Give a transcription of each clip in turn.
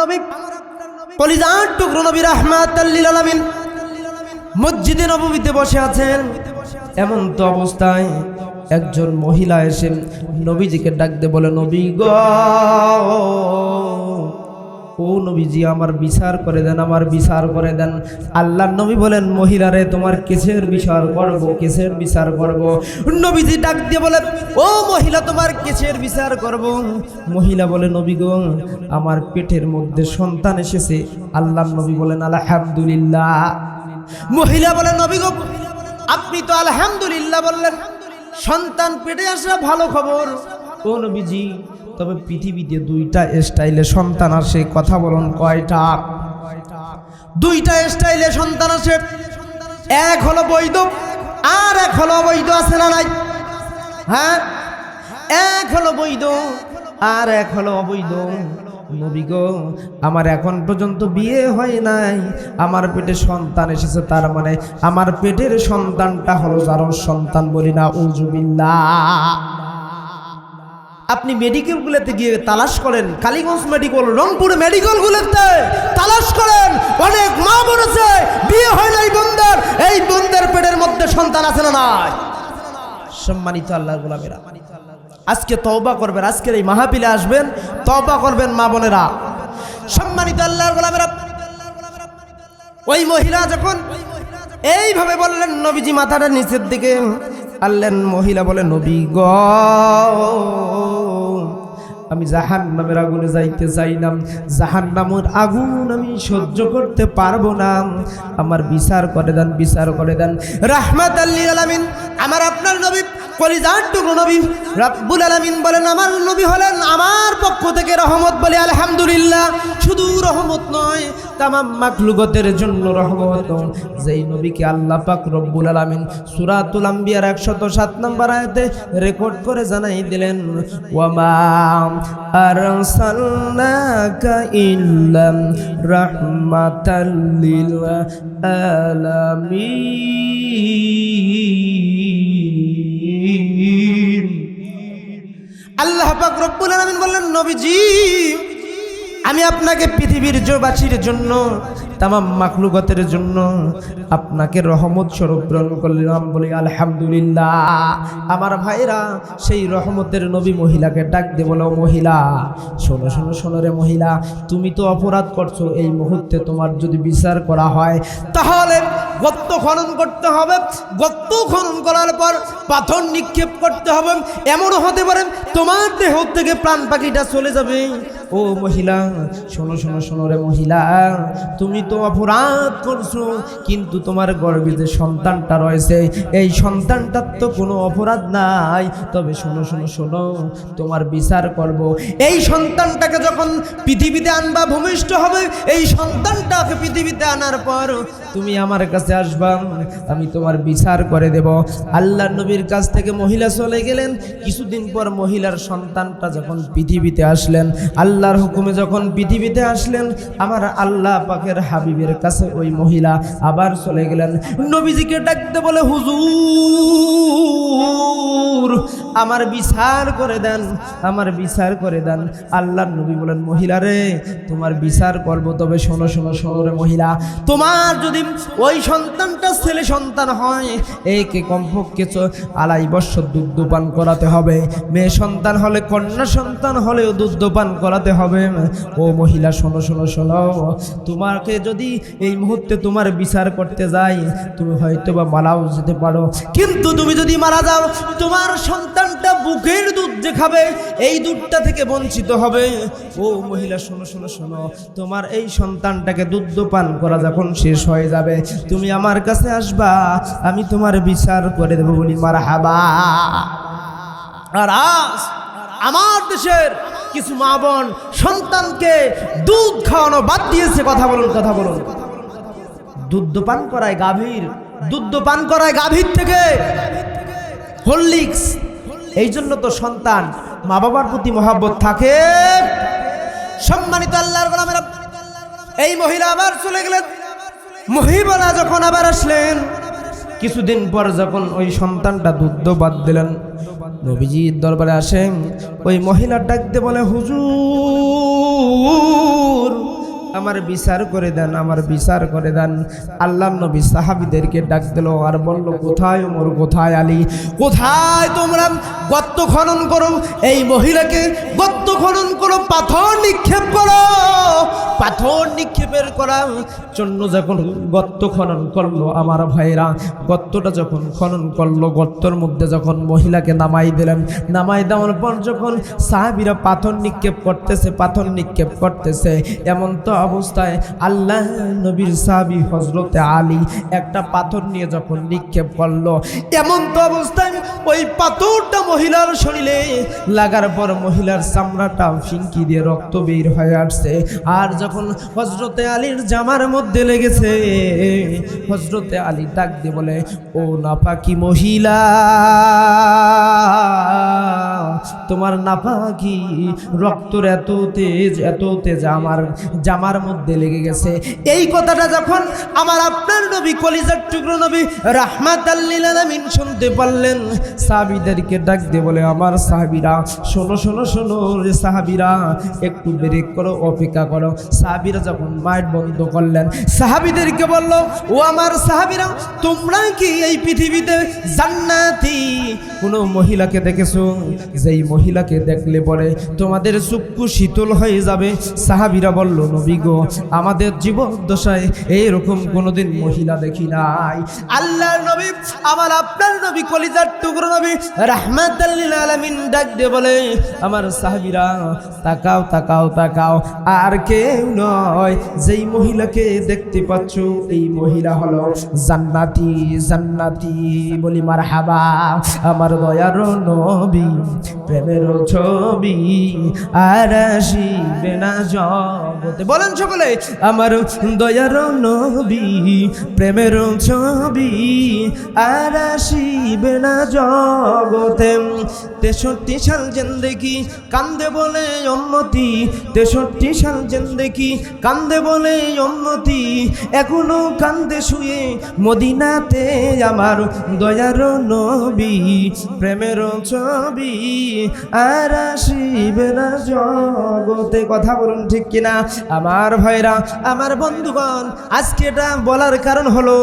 নবী কলিজার টুকরো নবী রাহমাতাল লিল আলামিন মসজিদে নববীতে বসে আছেন। এমন তো অবস্থায় একজন মহিলা এসে নবীজিকে ডাক দিয়ে বলে, নবী গো, ও নবীজি আমার বিচার করে দেন, আমার বিচার করে দেন। আল্লাহর নবী বলেন, মহিলারে তোমার কিসের বিচার করব, কিসের বিচার করব? নবীজি ডাক দিয়ে বলে, ও মহিলা তোমার কিসের বিচার করব? মহিলা বলে, নবী গো আমার পেটের মধ্যে সন্তান এসেছে। আল্লাহর নবী বলেন, আলহামদুলিল্লাহ। মহিলা বলে, নবী গো আপনি তো আলহামদুলিল্লাহ বললেন, সন্তান পেটে আসা ভালো খবর। ও নবীজি তবে পৃথিবীতে দুইটা স্টাইলে সন্তান আসে, কথা বলুন কয়টা? দুইটা স্টাইলে সন্তান আসে, এক হলো বৈধ আর এক হলো অবৈধ, আছে না নাই? হ্যাঁ, এক হলো বৈধ আর এক হলো অবৈধ। নবী গো আমার এখন পর্যন্ত বিয়ে হয় নাই, আমার পেটে সন্তান এসেছে, তার মানে আমার পেটের সন্তানটা হলো জারজ সন্তান। বলি না উযুবিল্লাহ। আপনি মেডিকেলগুলোতে গিয়ে তালাশ করেন, কালীগঞ্জ মেডিকেল, রংপুর মেডিকেলগুলোতে তালাশ করেন, অনেক মা বোন আছে বিয়ে হয় নাই বোনদের, এই বোনদের পেটের মধ্যে সন্তান আছে না নাই? সম্মানিত আল্লাহর গোলামেরা, আজকে তওবা করবেন, আজকের এই মাহফিলে আসবেন, তওবা করবেন মা বোনেরা। সম্মানিত আল্লাহর গোলামেরা, ওই মহিলা যখন এইভাবে বললেন, নবীজি মাথাটা নিচের দিকে আনলেন। মহিলা বলে, নবী গো আমি জাহান্নামের আগুনে যাইতে চাই না, জাহান্নামের আগুন আমি সহ্য করতে পারবো না, আমার বিচার করে দেন, বিচার করে দেন। রাহমাতাল লিল আলামিন আমার আপনার নবী কলিজার টুকরো নবী রব্বুল আলামিন বলেন, আমার নবী হলেন আমার পক্ষ থেকে রহমত। বলি আলহামদুলিল্লাহ। শুধু রহমত নয়, তামাম মাখলুকাতের জন্য রহমত। যেই নবীকে আল্লাহ পাক রব্বুল আলামিন সূরাতুল আম্বিয়ার 107 নম্বর আয়াতে রেকর্ড করে জানাই দিলেন, ওয়ামা আরসালনাকা ইল্লা রাহমাতাল লিল আলামিন। আল্লাহ পাক রব্বুল আলামিন বললেন, নবীজি আমি আপনাকে পৃথিবীর বাসীর জন্য, তামাম মাখলুকাতের জন্য আপনাকে রহমত স্বরূপ গ্রহণ করলাম। বলি আলহামদুলিল্লাহ। আমার ভাইরা, সেই রহমতের নবী মহিলাকে ডাক দিয়ে বলো, মহিলা শোনো শোনো শোনো রে মহিলা, তুমি তো অপরাধ করছো, এই মুহূর্তে তোমার যদি বিচার করা হয় তাহলে গর্ত খনন করতে হবে, গর্ত খনন করার পর পাথর নিক্ষেপ করতে হবে, এমনও হতে পারে তোমার দেহ থেকে প্রাণ পাখিটা চলে যাবে। ও মহিলা শোনো শোনো শোনো রে মহিলা, তুমি তো অপরাধ করছো, কিন্তু তোমার গর্ভে যে সন্তানটা রয়েছে এই সন্তানটার তো কোনো অপরাধ নাই। তবে শোনো শোনো শোনো, তোমার বিচার করব। এই সন্তানটাকে যখন পৃথিবীতে আনবা, ভূমিষ্ঠ হবে, এই সন্তানটাকে পৃথিবীতে আনার পর তুমি আমার কাছে আসবা, আমি তোমার বিচার করে দেব। আল্লাহর নবীর কাছ থেকে মহিলা চলে গেলেন। কিছুদিন পর মহিলার সন্তানটা যখন পৃথিবীতে আসলেন, আল্লাহর হুকুমে যখন পৃথিবীতে আসলেন, আমার আল্লাহ পাকের হাবিবের কাছে ওই মহিলা আবার চলে গেলেন। নবীজিকে ডাকতে বলে, হুজুর আমার বিচার করে দেন, আমার বিচার করে দেন। আল্লাহর নবী বলেন, মহিলা রে তোমার বিচার করব, তবে শোনো শোনো শোনো রে মহিলা, তোমার যদি ওই সন্তানটা ছেলে সন্তান হয়, একে কমপক্ষে 2.5 বছর দুগ্ধ পান করাতে হবে, মেয়ে সন্তান হলে, কন্যা সন্তান হলেও দুগ্ধ পান করাতে হবে। ও মহিলা শোনো শোনো শোনো, তোমাকে যদি এই মুহূর্তে তোমার বিচার করতে যাই, তুমি হয়তো বা মারাও যেতে পারো, কিন্তু তুমি যদি মারা যাও, তোমার সন্তানটা বুকের দুধ যে খাবে এই দুধটা থেকে বঞ্চিত হবে। ও মহিলা শোনো শোনো শোনো, তোমার এই সন্তানটাকে দুধ পান করা যখন শেষ হয়ে যাবে, তুমি আমার কাছে আসবা, আমি তোমার বিচার করে দেবো। বলি মারহাবা। আর আজ আমার দেশের কিছু মা বোন সন্তানকে দুধ খাওয়ানো বাদ দিয়েছে। কথা বলুন, কথা বলুন। দুধ পান করায় গাভীর, দুধ পান করায় গাভীর থেকে হরলিক্স। এই জন্য তো সন্তান মা বাবার প্রতি মহব্বত থাকে। সম্মানিত আল্লাহর গোলামেরা, এই মহিলা আবার চলে গেলেন। মহিলা যখন আবার আসলেন, কিছুদিন পর যখন ওই সন্তানটা দুধ বাদ দিলেন, নবীজির দরবারে আসেন। ওই মহিলা ডাকতে বলে, হুজুর আমার বিচার করে দেন, আমার বিচার করে দেন। আল্লাহর নবী সাহাবীদেরকে ডাক দিল আর বলল, কোথায় ওমর, কোথায় আলী, কোথায় তোমরা? গর্ত খনন করো, এই মহিলাকে গর্ত খনন করো, পাথর নিক্ষেপ করো। পাথর নিক্ষেপের করার জন্য যখন গর্ত খনন করলো আমার ভাইরা, গর্তটা যখন খনন করলো, গর্তর মধ্যে যখন মহিলাকে নামাই দিলেন, নামাই দেওয়ার পর যখন সাহাবীরা পাথর নিক্ষেপ করতেছে, পাথর নিক্ষেপ করতেছে, এমন তো অবস্থায় আল্লাহ নবীর সাহাবী হযরতে আলী একটা পাথর নিয়ে যখন নিক্ষেপ করলো, এমন তো অবস্থায় ওই পাথরটা মহিলার শরীরে লাগার পর মহিলার চামড়াটা ফিনকি দিয়ে রক্ত বের হয়ে আসছে। আর যখন হযরতে আলীর জামার মধ্যে লেগেছে, হযরতে আলী ডাক দিয়ে বলে, ও নাপাকি মহিলা, তোমার নাপাকি রক্তর এত তেজ আমার জামার মধ্যে লেগে গেছে। এই কথাটা যখন আমার আপনার নবী কলিজার টুকরো নবী রাহমাতাল লিল আলামিন শুনতে পারলেন, সাহাবীদেরকে ডাক দিয়ে বলে, আমার সাহাবীরা শোনো শোনো শোনো রে সাহাবীরা, একটু ব্রেক করো, অপেক্ষা করো। সাহাবীরা যখন মাইক বন্ধ করলেন, সাহাবীদেরকে বলল, ও আমার সাহাবীরা, তোমরা কি এই পৃথিবীতে জান্নাতি কোনো মহিলাকে দেখেছো, যেই মহিলাকে দেখলে পরে তোমাদের চক্ষু শীতল হয়ে যাবে? সাহাবীরা বলল, নবী গো, আমাদের জীবদ্দশায় এইরকম কোনোদিন মহিলা দেখি নাই। আল্লাহর নবী আমার আপনার নবী কলিজার টুকরো নবী রাহমাতাল লিল আলামিন ডাক দিয়ে বলে, আমার সাহাবীরা তাকাও তাকাও তাকাও, আর কেউ নয়, যেই মহিলাকে দেখতে পাচ্ছ এই মহিলা হলো জান্নাতি, জান্নাতি। বলি মারহাবা। আমার দয়ার নবী প্রেমের ছবি আর আসিবে না জগতে, বলেন সকলে, আমার দয়ার নবী প্রেমের ছবি আর আসিবে না জগতে। 63 সাল জিন্দেগি কান্দে বলে উম্মতি, 63 সাল জিন্দেগি কান্দে বলে উম্মতি, এখনো কান্দে শুয়ে মদিনাতে আমার দয়ার নবী প্রেমের ছবি আর আসিবে না জগতে। কথা বলুন ঠিক কিনা আমার ভাইরা, আমার বন্ধুগণ? আজকে এটা বলার কারণ হলো,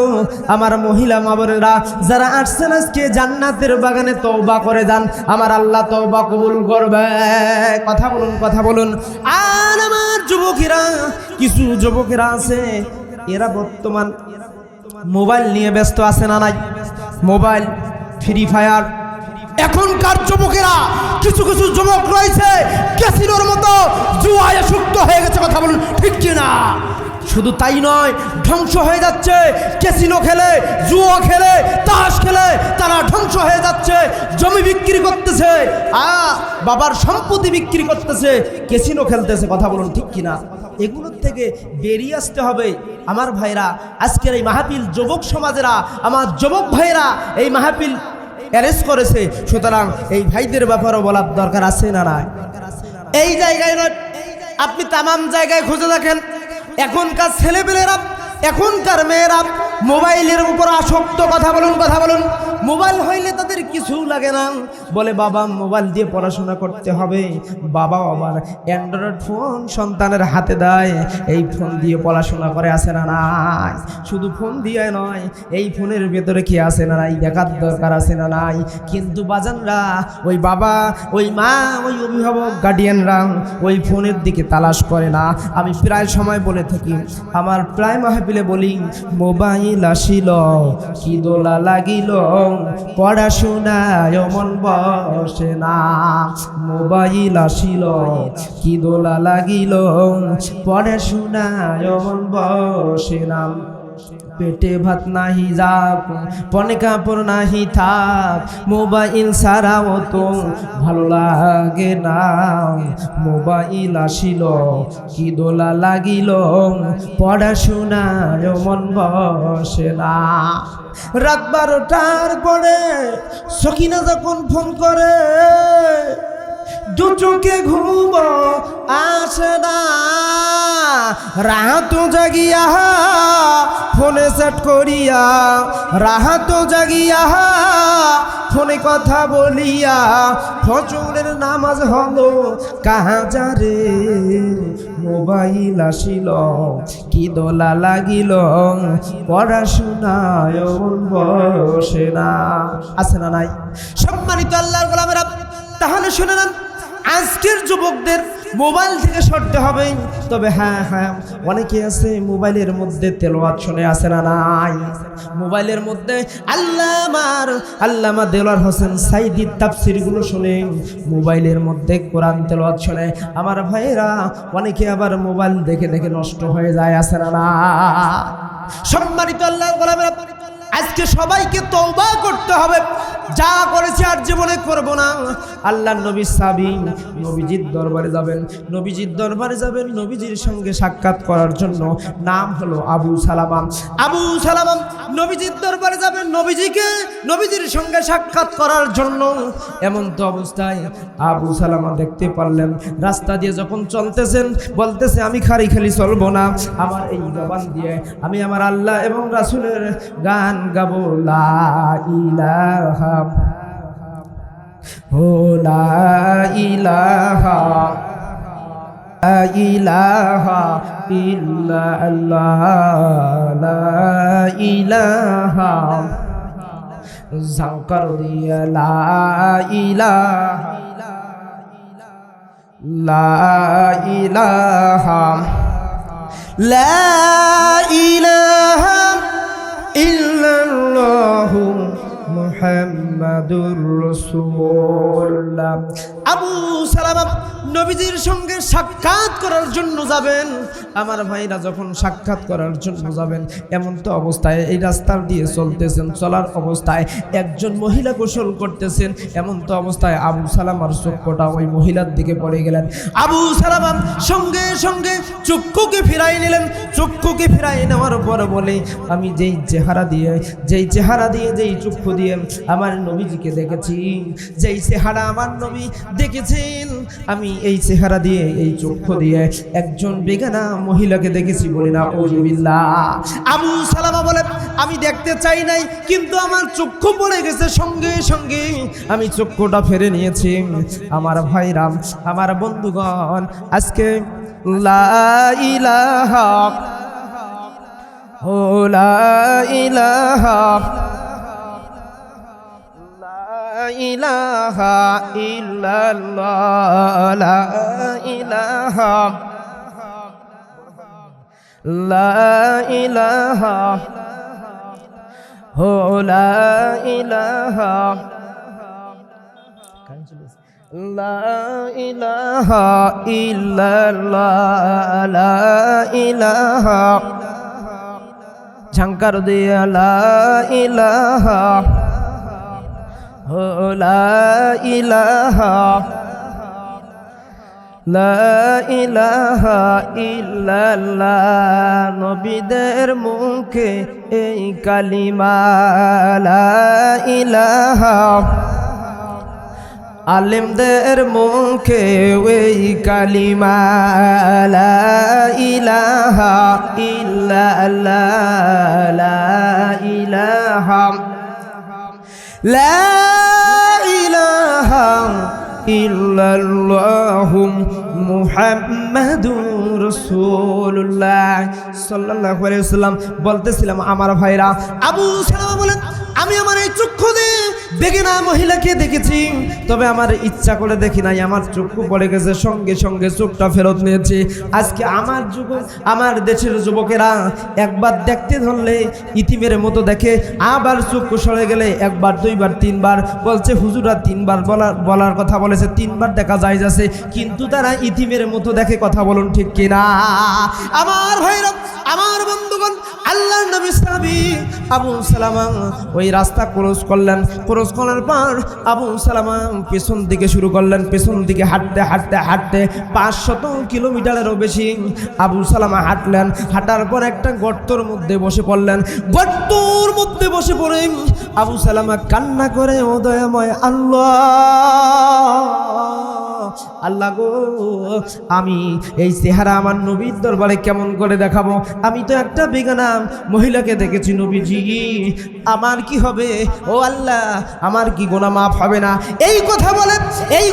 আমার মহিলা মা বোনেরা যারা আসছেন আজকে জান্নাতের বাগানে তওবা করে যান, আমার আল্লাহ তওবা কবুল করবে। কথা বলুন, কথা বলুন। আর আমার যুবকেরা, কিছু যুবকেরা আছে, এরা বর্তমান মোবাইল নিয়ে ব্যস্ত আছে না নাই? Mobile, free fire. এখনকার যুবকেরা, কিছু কিছু যুবক রয়েছে ক্যাসিনোর মতো জুয়ায় আসক্ত হয়ে গেছে। কথা বলুন ঠিক কিনা? শুধু তাই নয়, ধ্বংস হয়ে যাচ্ছে। ক্যাসিনো খেলে, জুয়া খেলে, তাস খেলে তারা ধ্বংস হয়ে যাচ্ছে। জমি বিক্রি করতেছে, বাবার সম্পত্তি বিক্রি করতেছে, ক্যাসিনো খেলতেছে। কথা বলুন ঠিক কিনা? এগুলোর থেকে বেরিয়ে আসতে হবে আমার ভাইরা। আজকের এই মাহফিল যুবক সমাজেরা, আমার যুবক ভাইরা এই মাহফিল অ্যারেঞ্জ করেছে, সুতরাং এই ভাইদের ব্যাপারে বলার দরকার আছে না নাই? এই জায়গায় নয়, আপনি তামাম জায়গায় খুঁজে দেখেন, এখনকার ছেলেপেলেরা, এখনকার মেয়েরা মোবাইলের উপর আসক্ত। কথা বলুন, কথা বলুন। মোবাইল হইলে তাদের কিছু লাগে না, বলে বাবা মোবাইল দিয়ে পড়াশোনা করতে হবে। বাবা আবার অ্যান্ড্রয়েড ফোন সন্তানের হাতে দেয়, এই ফোন দিয়ে পড়াশোনা করে, আসে না নাই? শুধু ফোন দিয়ে নয়, এই ফোনের ভেতরে কি আছে না নাই দেখার দরকার আছে না নাই? কিন্তু বাজানরা, ওই বাবা, ওই মা, ওই অভিভাবক, গার্ডিয়ানরা ওই ফোনের দিকে তালাশ করে না। আমি প্রায় সময় বলে থাকি, আমার প্রায় মাহফিলে বলি, মোবাইল আসিল কি দোলা লাগিল, পড়াশোনায় মন বসে না। মোবাইল আসিল কি দোলা লাগিল, পড়াশোনায় মন বসে না। পেটে ভাত নাহি যাক, পনে কাপড় নাহি থাক, মোবাইল ছাড়াও তো ভালো লাগে না। মোবাইল আসিল কি দোলা লাগিল, পড়াশোনার মন বসে না। রাত 12টার পরে সখিনা যখন ফোন করে, দু চোখে ঘুম আসে না। রাত জাগিয়া ফোনে সেট করিয়া, রাত জাগিয়া ফোনে কথা বলিয়া, ফজরের নামাজ হলো কাজারে। মোবাইল আসিল, কি দোলা লাগিল, পড়াশোনায় মন বসে না। আছে না নাই? সম্মানিত আল্লাহর গোলামেরা, তাহলে শুনে নেন, আজকের যুবকদের মোবাইল থেকে সরতে হবে। তবে হ্যাঁ, অনেকে আছে মোবাইলের মধ্যে তেলাওয়াত শুনে, আছে না নাই? মোবাইলের মধ্যে আল্লামা দেলোয়ার হোসেন সাইদির তাফসীরগুলো শুনে, মোবাইলের মধ্যে কোরআন তেলাওয়াত শুনে। আমার ভাইরা, অনেকে আবার মোবাইল দেখে দেখে নষ্ট হয়ে যায়, আছে না না? সম্মানিত আল্লাহর গোলামেরা, আজকে সবাইকে তওবা করতে হবে। যা করেছে আর জীবনে করব না। আল্লাহর নবী সাহাবী নবীজির দরবারে যাবেন, নবীজির সঙ্গে সাক্ষাৎ করার জন্য। নাম হলো আবু সালামা। নবীজির দরবারে যাবেন, নবীজির সঙ্গে সাক্ষাৎ করার জন্য। এমন তো অবস্থায় আবু সালামা দেখতে পারলেন, রাস্তা দিয়ে যখন চলতেছেন বলতেছে, আমি খালি চলবো না, আমার এই জবান দিয়ে আমি আমার আল্লাহ এবং রাসূলের গান গাবো। লা ইলাহা ও লা ইলাহা ইলাহা ইল্লাল্লাহ, লা ইলাহা জাকার দিয়া, লা ইলাহা ইল্লাল্লাহু মুহাম্মাদুর রাসূলুল্লাহ। আবু সালামা নবীজির সঙ্গে সাক্ষাৎ করার জন্য যাবেন। আমার ভাইরা, যখন সাক্ষাৎ করার জন্য যাবেন, এমন তো অবস্থায় এই রাস্তার দিয়ে চলতেছেন, চলার অবস্থায় একজন মহিলা গোসল করতেছেন। এমন তো অবস্থায় আবু সালামার চক্ষুটা ওই মহিলার দিকে পড়ে গেলেন। আবু সালামা সঙ্গে সঙ্গে চক্ষুকে ফিরাই নিলেন। চক্ষুকে ফিরাই নেওয়ার পর বলে, আমি যেই চেহারা দিয়ে যেই চক্ষু দিয়ে আমার নবীজিকে দেখেছি, যেই চেহারা আমার নবী দেখেছেন, আমি এই চেহারা দিয়ে এই চক্ষু দিয়ে একজন বেগানা মহিলাকে দেখেছি। বলি না আউযুবিল্লাহ। আবু সালামা বলে, আমি দেখতে চাই নাই, কিন্তু আমার চক্ষু পড়ে গেছে, সঙ্গে সঙ্গে আমি চক্ষুটা ফেরে নিয়েছি। আমার ভাইরাম, আমার বন্ধুগণ, আজকে লা ইলাহা ও লা ইলাহা ইলাহা ইল্লাল্লাহ, লা ইলাহা হো লা ইলাহা ইল্লাল্লাহ, লা ইলাহা ঝঙ্কার দিয়া, লা ইলাহা লা ইলাহা ইল্লাল্লাহ। নবীদের মুখে এই কালিমা লা ইলাহা, আলেমদের মুখে এই কালিমা লা ইলাহা ইল্লাল্লাহ, লা ইলাহা লা ইলাহা ইল্লাল্লাহু মুহাম্মাদুর রাসূলুল্লাহ সাল্লাল্লাহু আলাইহি ওয়াসাল্লাম। বলতেছিলাম আমার ভাইরা, আবু সালামা বলেন, আমি আমার এই চক্ষু দিয়ে বেগানা মহিলাকে দেখেছি, তবে আমার ইচ্ছা করে দেখি নাই, আমার চক্ষু পড়ে গেছে, সঙ্গে সঙ্গে চোখটা ফেরত নিয়েছে। আজকে আমার দেশের যুবকেরা একবার দেখতে ধরলে ইতিমের মতো দেখে, আবার চক্ষু সরে গেলে একবার, দুইবার, তিনবার বলছে। হুজুরা তিনবার বলার কথা বলেছে, তিনবার দেখা যায় যাচ্ছে, কিন্তু তারা ইতিমের মতো দেখে। কথা বলুন ঠিক কিনা? আমার ভাইরা, আমার বন্ধুগণ, আল্লাহর নবী সাহাবী আবু সালামা ওই রাস্তা ক্রস করলেন। ক্রস করার পর আবু সালামা পেছন দিকে শুরু করলেন। পেছন দিকে হাঁটতে 500 কিলোমিটারেরও বেশি আবু সালামা হাঁটলেন। হাঁটার পর একটা গর্তর মধ্যে বসে পড়লেন। গর্তর মধ্যে বসে পড়ে আবু সালামা কান্না করে, ও দয়াময় আল্লাহ, আল্লাহ গো, আমি এই চেহারা আমার নবীর দরবারে কেমন করে দেখাবো? আমি তো একটা বেগানা মহিলাকে দেখেছি নবীজি, আমার কি হবে? ও আল্লাহ, আমার কি গুনাহ মাফ হবে না? এই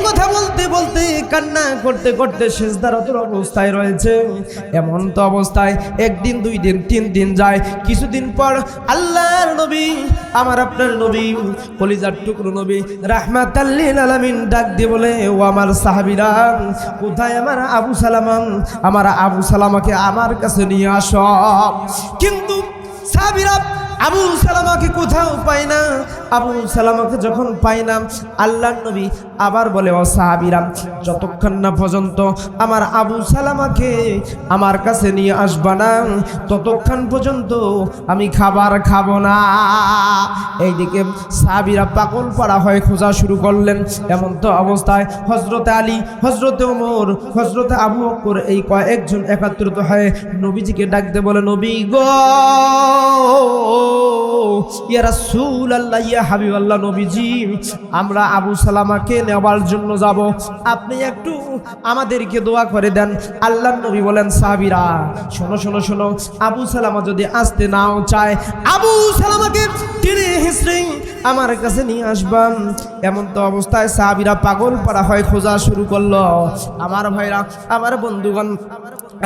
কথা বলতে বলতে কান্না করতে করতে সিজদারত অবস্থায় রয়েছে। এমন তো অবস্থায় একদিন, 2 দিন, 3 দিন যায়। কিছুদিন পর আল্লাহর নবী, আমার আপনার নবী, কলিজার টুকরো নবী রাহমাতাল লিল আলামিন ডাক দিয়ে বলে, ও আমার সাহাবীরা, কোথায় আমার আবু সালামা? আমার আবু সালামাকে আমার কাছে নিয়ে আসো। কিন্তু সাহাবীরা আবু সালামাকে কোথাও পায় না। আবু সালামাকে যখন পাই না, আল্লাহর নবী আবার বলে, ও সাহাবীরা, যতক্ষণ না পর্যন্ত আমার আবু সালামাকে আমার কাছে নিয়ে আসবা না, ততক্ষণ পর্যন্ত আমি খাবার খাবো না। এইদিকে সাহাবীরা পাগল পাড়া হয়ে খোঁজা শুরু করলেন। এমন তো অবস্থায় হযরতে আলী, হযরতে ওমর, হযরতে আবু বকর এই কয়েকজন একত্রিত হয়ে নবীজিকে ডাকতে বলে, নবী গো, ইয়া রাসূলুল্লাহ, ইয়া হাবিবাল্লাহ, নবীজি, আমরা আবু সালামাকে নেওয়ার জন্য যাব, আপনি একটু আমাদেরকে দোয়া করে দেন। আল্লাহর নবী বলেন, সাহাবীরা শোনো শোনো শোনো, আবু সালামা যদি আসতে নাও চায়, আবু সালামাকে টেনে হিঁচড়ে আমার কাছে নিয়ে আসবান। এমন তো অবস্থায় সাহাবীরা পাগল পাড়া হয় খোঁজা শুরু করলো। আমার ভাইরা, আমার বন্ধুগণ,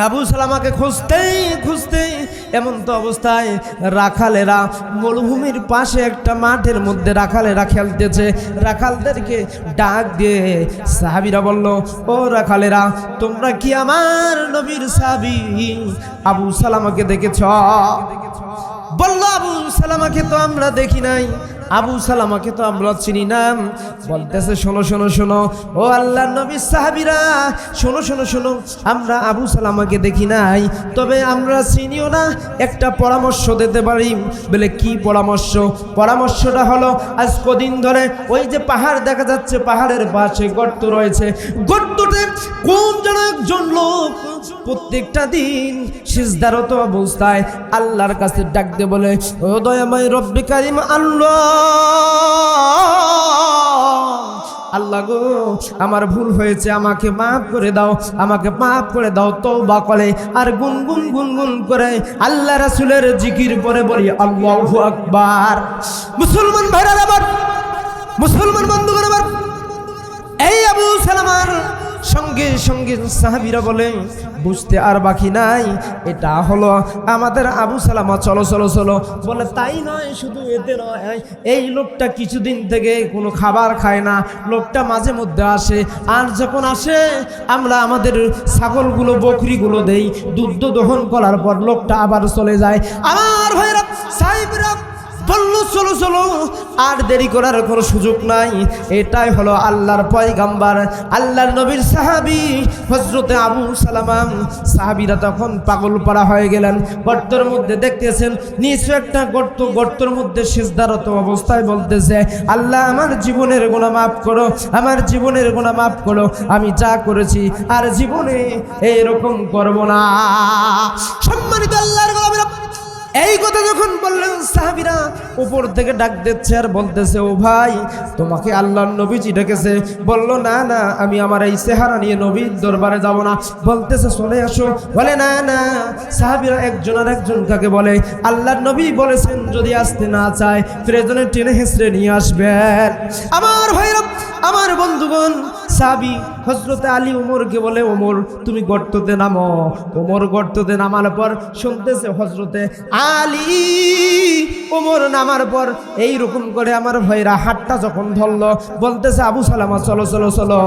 আবু সালামাকে খুঁজতে খুঁজতে এমন তো অবস্থায় রাখালেরা মরুভূমির পাশে একটা মাঠের মধ্যে রাখালেরা খেলতেছে। রাখালদেরকে ডাক দিয়ে সাহাবীরা বলল, ও রাখালেরা, তোমরা কি আমার নবীর সাহাবী আবু সালামাকে দেখেছ? বলল, আবু সালামাকে তো আমরা দেখি নাই, আবু সালামাকে তো আমরা চিনি না। বলতেছে, শোনো শোনো শোনো, ও আল্লাহর নবীর সাহাবীরা, শোনো শোনো শোনো, আমরা আবু সালামাকে দেখি নাই, তবে আমরা চিনিও না। একটা পরামর্শ দিতে পারি। বলে, কি পরামর্শ? পরামর্শটা হলো, আজ কদিন ধরে ওই যে পাহাড় দেখা যাচ্ছে, পাহাড়ের পাশে গর্ত রয়েছে, গর্ততে কোন যেন একজন লোক প্রত্যেকটা দিন সিজদারত অবস্থায় আল্লাহর কাছে ডাকতে বলে, ও দয়াময় রব্বে কারিম আল্লাহ, আল্লাহ গো, আমার ভুল হয়েছে, আমাকে মাফ করে দাও, আমাকে মাফ করে দাও। তওবা করে আর গুনগুন গুনগুন করে আল্লাহ রাসূলের জিকির পরে বলি, আল্লাহু আকবার। মুসলমান ভাইরা আমার, মুসলমান বন্ধুগণ আমার, এই আবু সালামার সঙ্গে সঙ্গে সাহাবীরা বলে, বুঝতে আর বাকি নাই, এটা হলো আমাদের আবু সালামা, চলো চলো চলো। বলে, তাই নয়, শুধু এতে নয়, এই লোকটা কিছুদিন থেকে কোনো খাবার খায় না, লোকটা মাঝে মধ্যে আসে, আর যখন আসে আমরা আমাদের ছাগলগুলো, বকরিগুলো দেই, দুধ দহন করার পর লোকটা আবার চলে যায়। আমার ভাইরা, সাহাবীরা বললো, চলো চলো, আর দেরি করার কোনো সুযোগ নাই। এটাই হলো আল্লাহর পয়গাম্বার, আল্লাহর নবীর সাহাবী হযরতে আবু সালামা। সাহাবীরা তখন পাগল পাড়া হয়ে গেলেন। গর্তের মধ্যে দেখতেছেন নিচে একটা গর্ত, গর্তের মধ্যে সিজদারত অবস্থায় বলতেছে, আল্লাহ আমার জীবনের গুনাহ মাফ করো, আমার জীবনের গুনাহ মাফ করো, আমি যা করেছি আর জীবনে এরকম করব না। সম্মানিত আল্লাহর গোলামেরা, এই কথা যখন বললেন, সাহাবীরা উপর থেকে ডাক দিচ্ছে আর বলতেছে, ও ভাই, তোমাকে আল্লাহর নবীজি ডেকেছে। বলল, না না, আমি আমার এই চেহারা নিয়ে নবীর দরবারে যাব না। বলতেছে, চলে আসো। বলে, না না। সাহাবীরা একজন আর একজন কাকে বলে, আল্লাহর নবী বলেছেন যদি আসতে না চায় প্রয়োজনে টেনে হেঁচড়ে নিয়ে আসবেন। আমার ভাইরা, আমার বন্ধুগণ, সাহাবী হযরতে আলী ওমরকে বলে, ওমর তুমি গর্ততে নামো। ওমর গর্ততে নামার পর শুনতেছে হযরতে আলী ওমর নামার পর এই রকম করে আমার ভাইরা হাতটা যখন ধরলো, বলতেছে, আবু সালামা চলো চলো চলো,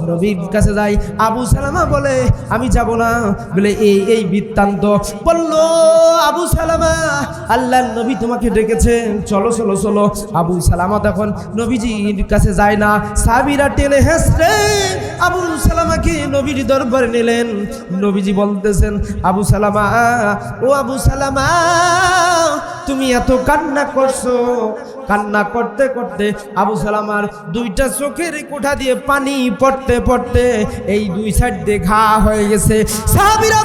নবীর কাছে যাই। আবু সালামা বলে, আমি যাব না। বলে, এই বৃত্তান্ত বলল, আবু সালামা, আল্লাহর নবী তোমাকে ডেকেছেন, চলো চলো চলো। আবু সালামা তখন নবীজির কাছে যায় না। সাহাবীরা টেনে হেঁচড়ে আবু সালামাকে নবীর দরবারে নিলেন। নবীজি বলতেছেন, আবু সালামা, ও আবু সালামা, তুমি এত কান্না করছো। কান্না করতে করতে আবু সালামার দুইটা চোখের কোঠা দিয়ে পানি পড়তে পড়তে এই দুই সাইড দিয়ে ঘা হয়ে গেছে। সাহাবীরা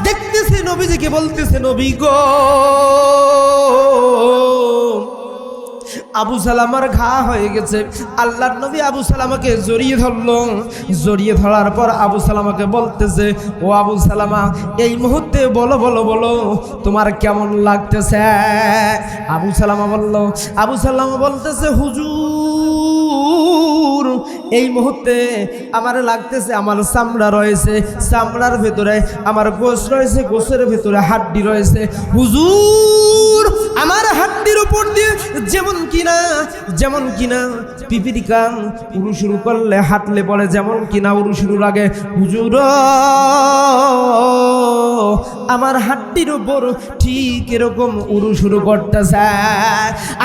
দেখতেছে, নবীজিকে বলতেছে, নবী গো, আবু সালামার ঘা হয়ে গেছে। আল্লাহর নবী আবু সালামাকে জড়িয়ে ধরলো। জড়িয়ে ধরার পর আবু সালামাকে বলতেছে, ও আবু সালামা, এই মুহূর্তে বলো বলো বলো তোমার কেমন লাগতেছে? আবু সালামা বলতেছে, হুজুর, এই মুহূর্তে আমার লাগতেছে আমার চামড়া রয়েছে, চামড়ার ভেতরে আমার গোশ রয়েছে, গোশের ভেতরে হাড্ডি রয়েছে। হুজুর, আমার হাড্ডির উপর দিয়ে যেমন কিনা পিপিলিকা উড়ু শুরু করলে, হাঁটলে পরে যেমন কিনা উড়ু শুরু লাগে, হুজুর আমার হাড্ডির উপর ঠিক এরকম উড়ু শুরু করতেছে।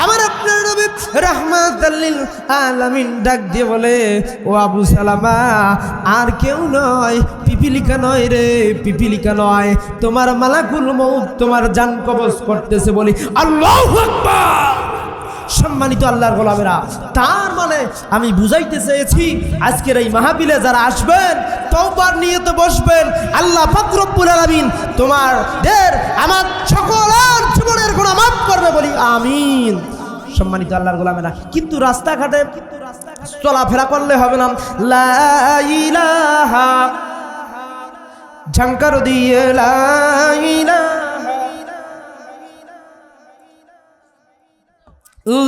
আমার আপনার নবী রাহমাতাল লিল আলামিন ডাক দিয়ে বলে, ও আবু সালামা, আর কেউ নয়, পিপিলিকা নয় রে, পিপিলিকা নয়, তোমার মালাকুল মউত তোমার জান কবজ করতেছে বলি আল্লাহু আকবার। সম্মানিত আল্লাহর গোলামেরা, তার মানে আমি বুঝাইতে চেয়েছি আজকের এই মাহফিলে যারা আসবেন তওবার নিয়তে বসবেন, আল্লাহ পাক রব্বুল আলামিন তোমাদের আমার সকলের জীবনের গুনাহ মাফ করবে বলি আমিন। সম্মানিত আল্লাহর গোলামেরা, কিন্তু রাস্তাঘাটে চলাফেরা করলে হবে না। লা ইলাহা ঝংকার দিয়ে লা ইলাহা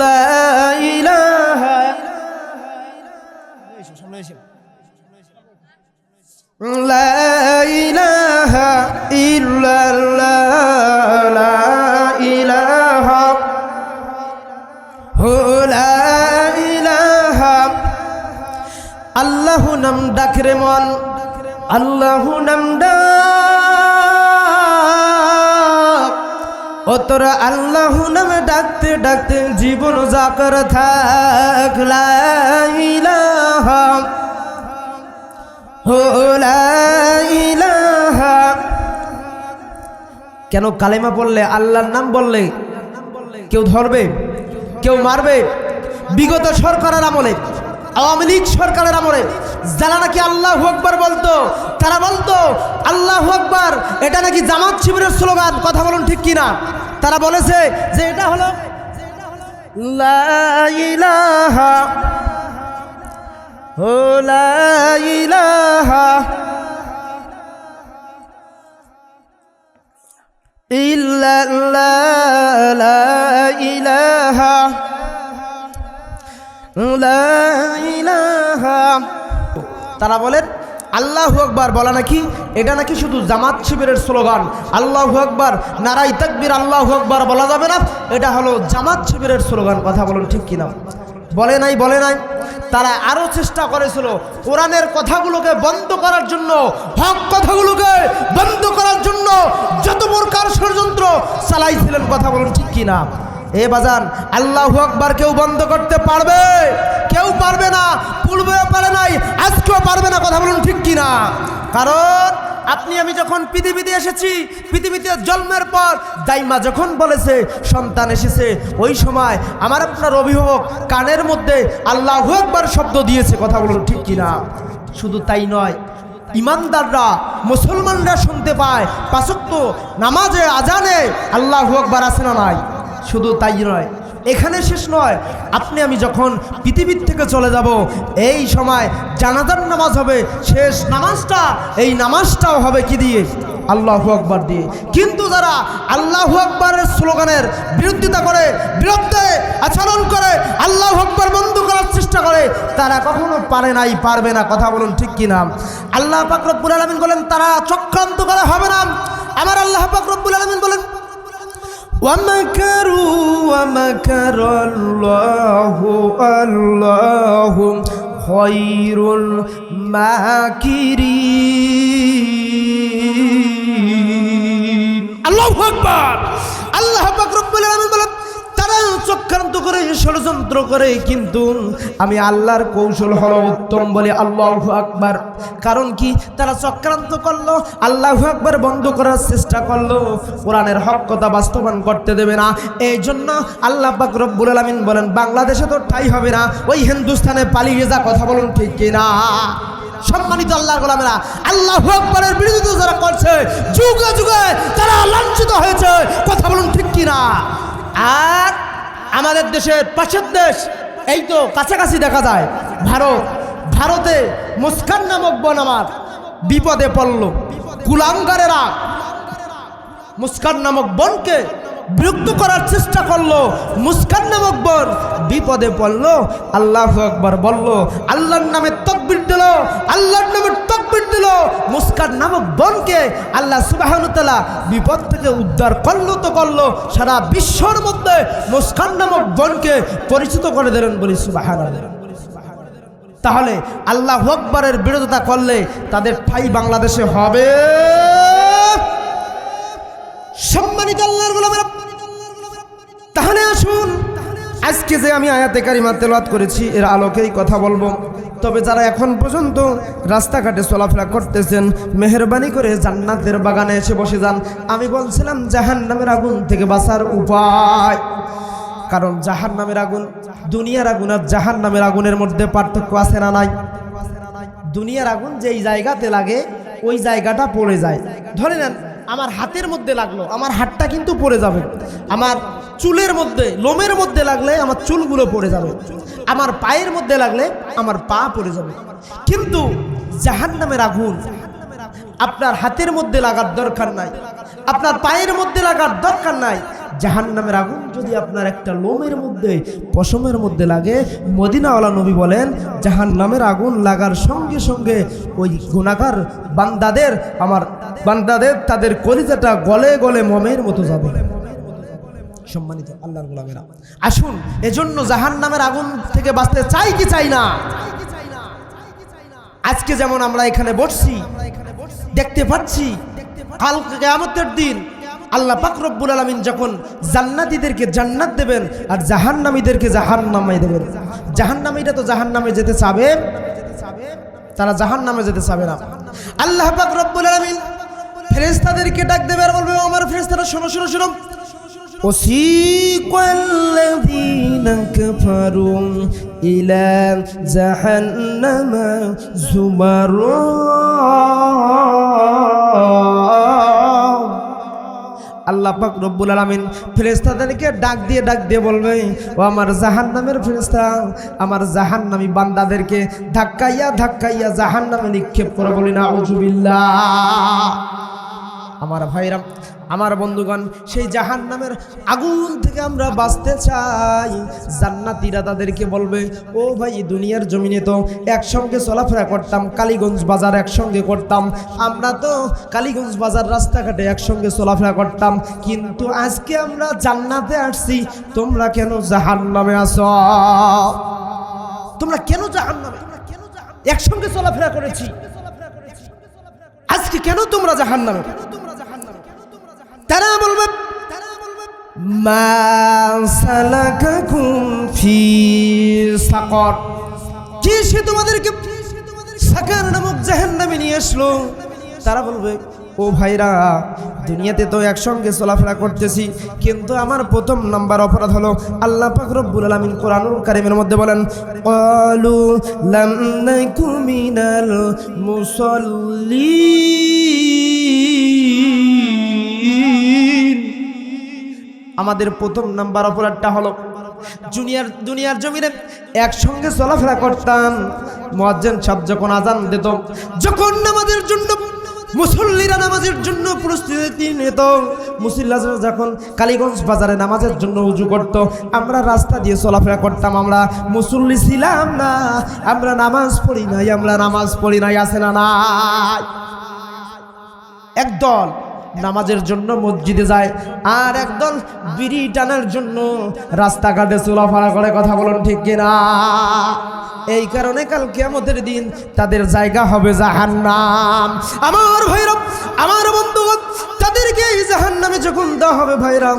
লা ইলাহা লা ইলাহা ইল্লাল্লাহ লা ইলাহা লা ইলাহা। আল্লাহু নাম ডাক রে মন, আল্লাহু নাম ডাক, ও তোরা আল্লাহু নামে ডাকতে ডাকতে জীবন জাকার থাক। লা ইলাহা লা ইলাহা। কেন কালেমা পড়লে, আল্লাহর নাম বললে কেউ ধরবে, কেউ মারবে? বিগত সরকারের আমলে, আওয়ামী লীগ সরকারের আমলে যারা নাকি আল্লাহু আকবার বলতো, তারা বলতো আল্লাহু আকবার এটা নাকি জামাত শিবিরের স্লোগান। কথা বলুন ঠিক কিনা? তারা বলেছে যে এটা হলো লা ইলাহা লা ইলাহা ইল্লাল্লাহ লা ইলাহা লা ইলাহা। তারা বলেন আল্লাহু আকবার বলা নাকি এটা নাকি শুধু জামাত শিবিরের স্লোগান। আল্লাহু আকবার, নারায়ে তাকবীর, আল্লাহু আকবার বলা যাবে না, এটা হলো জামাত শিবিরের স্লোগান। কথা বলুন ঠিক কিনা? বলে নাই, বলে নাই। তারা আরো চেষ্টা করেছিল কোরআনের কথাগুলোকে বন্ধ করার জন্য, হক কথাগুলোকে বন্ধ করার জন্য যত প্রকার ষড়যন্ত্র চালাইছিলেন। কথা বলুন ঠিক কিনা? এ বাজান, আল্লাহু আকবার কেউ বন্ধ করতে পারবে? কেউ পারবে না। পূর্বেও পারে নাই, আজকেও পারবে না। কথা বলুন ঠিক কিনা? কারণ আপনি আমি যখন পৃথিবীতে এসেছি, পৃথিবীতে জন্মের পর দাইমা যখন বলেছে সন্তান এসেছে, ওই সময় আমার আপনার অভিভাবক কানের মধ্যে আল্লাহু আকবার শব্দ দিয়েছে। কথা বলুন ঠিক কিনা? শুধু তাই নয়, ইমানদাররা, মুসলমানরা শুনতে পায় পাঁচ ওয়াক্ত নামাজে আজানে আল্লাহু আকবার আছে না নাই? শুধু তাই নয়, এখানে শেষ নয়, আপনি আমি যখন পৃথিবীর থেকে চলে যাব এই সময় জানাজার নামাজ হবে, শেষ নামাজটা, এই নামাজটাও হবে কি দিয়ে? আল্লাহু আকবার দিয়ে। কিন্তু যারা আল্লাহু আকবারের স্লোগানের বিরোধিতা করে, বিরুদ্ধে আচরণ করে, আল্লাহু আকবার বন্ধ করার চেষ্টা করে, তারা কখনো পারে নাই, পারবে না। কথা বলুন ঠিক কিনা? আল্লাহ পাক রব্বুল আলামিন বলেন তারা চক্রান্ত করা হবে না। আমার আল্লাহ পাক রব্বুল আলামিন বলেন وَمَكَرُوا وَمَكَرَ اللَّهُ وَاللَّهُ خَيْرُ الْمَاكِرِينَ। আল্লাহু আকবার। আল্লাহ পাক রব্বুল আলামিন বলেন তারা চক্রান্ত করে, ষড়যন্ত্র করে, কিন্তু আমি আল্লাহর কৌশল হলো উত্তম বলে আল্লাহু আকবার। কারণ কি? তারা চক্রান্ত করলো, আল্লাহু আকবার বন্ধ করার চেষ্টা করলো, কোরআনের হক কথা বাস্তবায়ন করতে দেবে না। এই জন্য আল্লাহ পাক রব্বুল আলামিন বলেন বাংলাদেশে তো ঠাই হবে না, ওই হিন্দুস্তানে পালিয়ে যা। কথা বলুন ঠিক কিনা? সম্মানিত আল্লাহর গোলামেরা, আল্লাহু আকবারের বিরোধিতা যারা করছে, যুগে যুগে তারা লাঞ্ছিত হয়েছে। কথা বলুন ঠিক কিনা? আর আমাদের দেশের পাশের দেশ এই তো কাছাকাছি দেখা যায় ভারতে মুস্কান নামক বোন আমার বিপদে পড়ল। কুলাঙ্গারেরা মুস্কান নামক বোনকে বিরক্ত করার চেষ্টা করলো। মুস্কান নামক বোন বিপদে পড়লো, আল্লাহু আকবার বলল, আল্লাহর নামে তাকবীর দিল, আল্লাহর নামে তাকবীর দিল। মুস্কান নামক বোনকে আল্লাহ সুবহানাহু ওয়া তাআলা বিপদ থেকে উদ্ধার করলো তো করলো, সারা বিশ্বর মধ্যে মুস্কান নামক বোনকে পরিচিত করে দিলেন, বলি সুবহানাল্লাহ। তাহলে আল্লাহু আকবারের বিরোধিতা করলে তাদের ঠাঁই বাংলাদেশে হবে। সম্মানিত আল্লাহর গোলামেরা, তাহলে আসুন আজকে যে আমি আয়াতে কারিমা তেলাওয়াত করেছি এর আলোকেই কথা বলবো। তবে যারা এখন পর্যন্ত রাস্তাঘাটে চলাফেরা করতেছেন, মেহেরবানি করে জান্নাতের বাগানে এসে বসে যান। আমি বলছিলাম জাহান্নামের আগুন থেকে বাঁচার উপায়, কারণ জাহান্নামের আগুন, দুনিয়ার আগুন আর জাহান্নামের আগুনের মধ্যে পার্থক্য আছে না নাই? দুনিয়ার আগুন যেই জায়গাতে লাগে ওই জায়গাটা পড়ে যায়। ধরে নেন আমার হাতের মধ্যে লাগলো, আমার হাতটা কিন্তু পড়ে যাবে। আমার চুলের মধ্যে, লোমের মধ্যে লাগলে আমার চুলগুলো পড়ে যাবে। আমার পায়ের মধ্যে লাগলে আমার পা পড়ে যাবে। কিন্তু জাহান্নামের আগুন আপনার হাতের মধ্যে লাগার দরকার নাই, আপনার পায়ের মধ্যে লাগার দরকার নাই। জাহান্নামের আগুন যদি আপনার একটা লোমের মধ্যে, পশমের মধ্যে লাগে, মদিনাওয়ালা নবী বলেন জাহান্নামের আগুন লাগার সঙ্গে সঙ্গে ওই গুনাহগার বান্দাদের, আমার বান্দাদের তাদের কলিজাটা গলে গলে মোমের মতো যাবে। সম্মানিত আল্লাহর গোলামেরা, আসুন এজন্য জাহান্নামের আগুন থেকে বাঁচতে চাই কি চাই না? আজকে যেমন আমরা এখানে বসছি, দেখতে পাচ্ছি কাল কিয়ামতের দিন আল্লাহ পাক রব্বুল আলামিন যখন জান্নাতীদেরকে জান্নাত দেবেন আর জাহান্নামীদেরকে জাহান্নামে দেবেন। জাহান্নামীরা তো জাহান্নামে যেতে চাবে, তারা জাহান্নামে যেতে চাবে না। আল্লাহ পাক রব্বুল আলামিন ফেরেশতাদেরকে ডাক দেবে আর বলবে, আমার ফেরেশতারা শোনো শোনো শোনো, ওয়াসিকাল্লাযীনা কাফারু ইলা জাহান্নামা যুমারা। আল্লাহ পাক রব্বুল আলামিন ফেরেশতাদেরকে ডাক দিয়ে বলবে, ও আমার জাহান্নামের ফেরেশতা, আমার জাহান্নামী বান্দাদেরকে ধাক্কাইয়া ধাক্কাইয়া জাহান্নামে নিক্ষেপ করে, বলি নাউযুবিল্লাহ। আমার ভাইরা, আমার বন্ধুগণ, সেই জাহান্নামের আগুন থেকে আমরা বাঁচতে চাই। জান্নাতীরা তাদেরকে বলবে, ও ভাই দুনিয়ার জমিনে তো একসঙ্গে চলাফেরা করতাম, কালীগঞ্জ বাজার একসঙ্গে করতাম, আমরা তো কালীগঞ্জ বাজার রাস্তাঘাটে একসঙ্গে চলাফেরা করতাম, কিন্তু আজকে আমরা জান্নাতে আসছি, তোমরা কেন জাহান্নামে আছো? তোমরা কেন জাহান্নামে? একসঙ্গে চলাফেরা করেছি, আজকে কেন তোমরা জাহান্নামে? তারা বলবে, মা সালাকাকুম ফি সাকর, কি সে তোমাদেরকে সাকার নামক জাহান্নামে নিয়ে আসলো? তারা বলবে, ও ভাইরা, দুনিয়াতে তো একসঙ্গে চলাফেরা করতেছি, কিন্তু আমার প্রথম নাম্বার অপরাধ হলো আল্লাহ পাক রব্বুল আলামিন কোরআনুল কারীমের মধ্যে বলেন, ক্বালু লাম নাকু মিনাল মুসাল্লিন। আমাদের প্রথম নাম্বার অপরাধটা হলো দুনিয়ার জমিনে একসঙ্গে চলাফেরা করতাম। মুয়াজ্জিন সাহেব যখন আজান দিত, যখন নামাজের জন্য মুসল্লিরা নামাজের জন্য প্রস্তুতি নিত, মুসল্লিরা যখন কালীগঞ্জ বাজারে নামাজের জন্য উজু করত, আমরা রাস্তা দিয়ে চলাফেরা করতাম, আমরা মুসল্লি ছিলাম না, আমরা নামাজ পড়ি নাই, আছে না নাই? একদল নামাজের জন্য মসজিদে যায় আর একদল বিড়ি টানার জন্য রাস্তাঘাটে চলাফেরা করে। কথা বলুন ঠিক কিনা? এই কারণে কাল কিয়ামতের দিন তাদের জায়গা হবে জাহান্নাম। আমার ভাইরা, আমার বন্ধুগণ, তাদেরকে এই জাহান্নামে যখন দেওয়া হবে, ভাইরা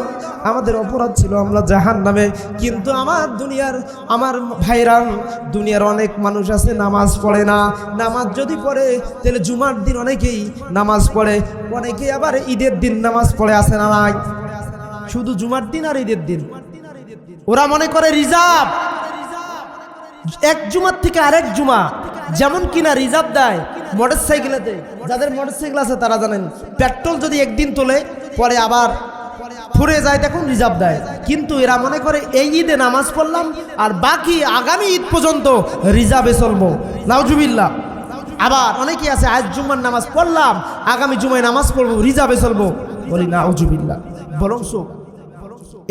আমাদের অপরাধ ছিল আমরা জাহান্নামে, কিন্তু আমার ভাইরা, দুনিয়ার অনেক মানুষ আছে নামাজ পড়ে না। নামাজ যদি পড়ে তাহলে জুমার দিন অনেকেই নামাজ পড়ে, অনেকেই আবার ঈদের দিন নামাজ পড়ে, আছে না নাই? শুধু জুমার দিন আর ঈদের দিন ওরা মনে করে রিজার্ভ, এক জুমার থেকে আরেক জুমা যেমন কিনা রিজার্ভ দেয় মোটরসাইকেলেতে। যাদের মোটরসাইকেল আছে তারা জানেন, পেট্রোল যদি একদিন তোলে পরে আবার ফুরে যায় দেখুন রিজার্ভ দেয়, কিন্তু এরা মনে করে এই ঈদে নামাজ পড়লাম আর বাকি আগামী ঈদ পর্যন্ত রিজার্ভে চলবো। নাউজুবিল্লাহ। আবার অনেকে আছে আজ জুম্মার নামাজ পড়লাম, আগামী জুমায় নামাজ পড়বো, রিজার্ভে চলবো। বলি নাউজুবিল্লাহ। বরং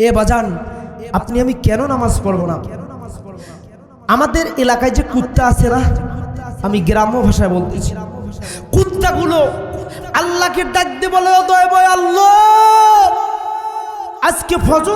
এ বাজান, আপনি আমি কেন নামাজ পড়বো না? আমাদের এলাকায় যে কুত্তা আছে না, আমি গ্রাম্য ভাষায় বলতেছি, কুত্তাগুলো আল্লাহকে ডাক দিয়ে বলে, ও দয়াময় আল্লাহ, আজকে ফজর